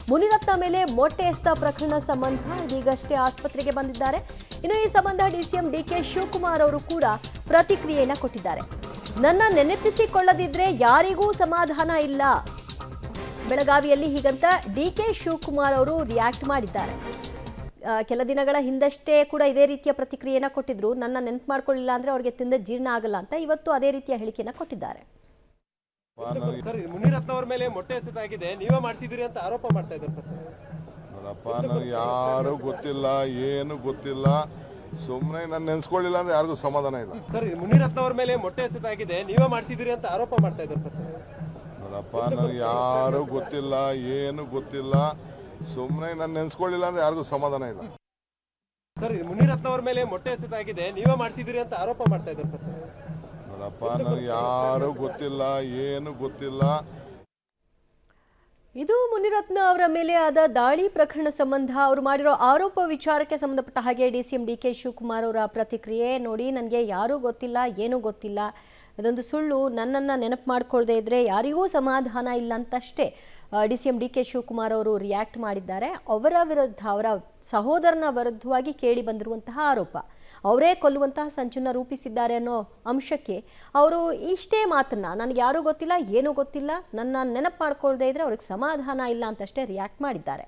ಮುನಿರತ್ನ ಮೇಲೆ ಮೊಟ್ಟೆ ಎಸೆದ ಪ್ರಕರಣ ಸಂಬಂಧ ಇದೀಗಷ್ಟೇ ಆಸ್ಪತ್ರೆಗೆ ಬಂದಿದ್ದಾರೆ. ಇನ್ನು ಈ ಸಂಬಂಧ ಡಿಸಿಎಂ ಡಿಕೆ ಶಿವಕುಮಾರ್ ಅವರು ಕೂಡ ಪ್ರತಿಕ್ರಿಯೆಯನ್ನು ಕೊಟ್ಟಿದ್ದಾರೆ. ನನ್ನ ನೆನಪಿಸಿಕೊಳ್ಳದಿದ್ರೆ ಯಾರಿಗೂ ಸಮಾಧಾನ ಇಲ್ಲ. ಬೆಳಗಾವಿಯಲ್ಲಿ ಹೀಗಂತ ಡಿಕೆ ಶಿವಕುಮಾರ್ ಅವರು ರಿಯಾಕ್ಟ್ ಮಾಡಿದ್ದಾರೆ. ಕೆಲ ದಿನಗಳ ಹಿಂದಷ್ಟೇ ಕೂಡ ಇದೇ ರೀತಿಯ ಪ್ರತಿಕ್ರಿಯೆಯನ್ನು ಕೊಟ್ಟಿದ್ರು. ನನ್ನ ನೆನಪು ಮಾಡ್ಕೊಳ್ಳಿಲ್ಲ ಅಂದ್ರೆ ಅವ್ರಿಗೆ ತಿಂದ ಜೀರ್ಣ ಆಗಲ್ಲ ಅಂತ ಇವತ್ತು ಅದೇ ರೀತಿಯ ಹೇಳಿಕೆಯನ್ನು ಕೊಟ್ಟಿದ್ದಾರೆ. ಸರ್, ಮುನಿರತ್ನ ಅವರ ಮೇಲೆ ಮೊಟ್ಟೆ ಎಸೆದಾಗಿದೆ, ನೀವೇ ಮಾಡಿಸಿದಿರಿ ಅಂತ ಆರೋಪ ಮಾಡ್ತಾ ಇದ್ದಾರೆ ಸರ್. ನೋಡಪ್ಪ, ನನಗೆ ಯಾರು ಗೊತ್ತಿಲ್ಲ, ಏನು ಗೊತ್ತಿಲ್ಲ. ಸುಮ್ಮನೆ ನಾನು ನೆನ್ಸ್ಕೊಳ್ಳಿಲ್ಲ ಅಂದ್ರೆ ಯಾರಿಗೂ ಸಮಾಧಾನ ಇಲ್ಲ. ಸರ್, ಮುನಿರತ್ನ ಅವರ ಮೇಲೆ ಮೊಟ್ಟೆ ಎಸೆದಾಗಿದೆ, ನೀವೇ ಮಾಡಿಸಿದಿರಿ ಅಂತ ಆರೋಪ ಮಾಡ್ತಾ ಇದ್ದಾರೆ ಸರ್. ನೋಡಪ್ಪ, ನನಗೆ ಯಾರು ಗೊತ್ತಿಲ್ಲ, ಏನು ಗೊತ್ತಿಲ್ಲ. ಸುಮ್ಮನೆ ನಾನು ನೆನ್ಸ್ಕೊಳ್ಳಿಲ್ಲ ಅಂದ್ರೆ ಯಾರಿಗೂ ಸಮಾಧಾನ ಇಲ್ಲ. ಸರ್, ಮುನಿರತ್ನ ಅವರ ಮೇಲೆ ಮೊಟ್ಟೆ ಎಸೆದಾಗಿದೆ, ನೀವೇ ಮಾಡಿಸಿದಿರಿ ಅಂತ ಆರೋಪ ಮಾಡ್ತಾ ಇದ್ದಾರೆ ಸರ್. ನೋಡಪ್ಪ, ನನಗೆ ಯಾರು ಗೊತ್ತಿಲ್ಲ, ಏನು ಗೊತ್ತಿಲ್ಲ. ಇದು ಮುನಿರತ್ನ ಅವರ ಮೇಲೆ ಆದ ದಾಳಿ ಪ್ರಕರಣ ಸಂಬಂಧ ಅವರು ಮಾಡಿರೋ ಆರೋಪ ವಿಚಾರಕ್ಕೆ ಸಂಬಂಧಪಟ್ಟ ಹಾಗೆ ಡಿಸಿಎಂ ಡಿಕೆ ಶಿವಕುಮಾರ್ ಅವರ ಪ್ರತಿಕ್ರಿಯೆ ನೋಡಿ. ನನಗೆ ಯಾರೂ ಗೊತ್ತಿಲ್ಲ, ಏನೂ ಗೊತ್ತಿಲ್ಲ, ಅದೊಂದು ಸುಳ್ಳು. ನನ್ನನ್ನು ನೆನಪು ಮಾಡ್ಕೊಳ್ಳದೆ ಇದ್ರೆ ಯಾರಿಗೂ ಸಮಾಧಾನ ಇಲ್ಲ ಅಂತಷ್ಟೇ ಡಿಸಿಎಂ ಡಿಕೆ ಶಿವಕುಮಾರ್ ಅವರು ರಿಯಾಕ್ಟ್ ಮಾಡಿದ್ದಾರೆ. ಅವರ ವಿರುದ್ಧ, ಅವರ ಸಹೋದರನ ವಿರುದ್ಧವಾಗಿ ಕೇಳಿ ಬಂದಿರುವಂತಹ ಆರೋಪ, ಅವರೇ ಕೊಲ್ಲುವಂತಹ ಸಂಚನ್ನು ರೂಪಿಸಿದ್ದಾರೆ ಅನ್ನೋ ಅಂಶಕ್ಕೆ ಅವರು ಇಷ್ಟೇ ಮಾತನ್ನ, ನನಗೆ ಯಾರೂ ಗೊತ್ತಿಲ್ಲ, ಏನೂ ಗೊತ್ತಿಲ್ಲ, ನನ್ನ ನೆನಪು ಮಾಡ್ಕೊಳ್ಳದೆ ಇದ್ರೆ ಅವ್ರಿಗೆ ಸಮಾಧಾನ ಇಲ್ಲ ಅಂತಷ್ಟೇ ರಿಯಾಕ್ಟ್ ಮಾಡಿದ್ದಾರೆ.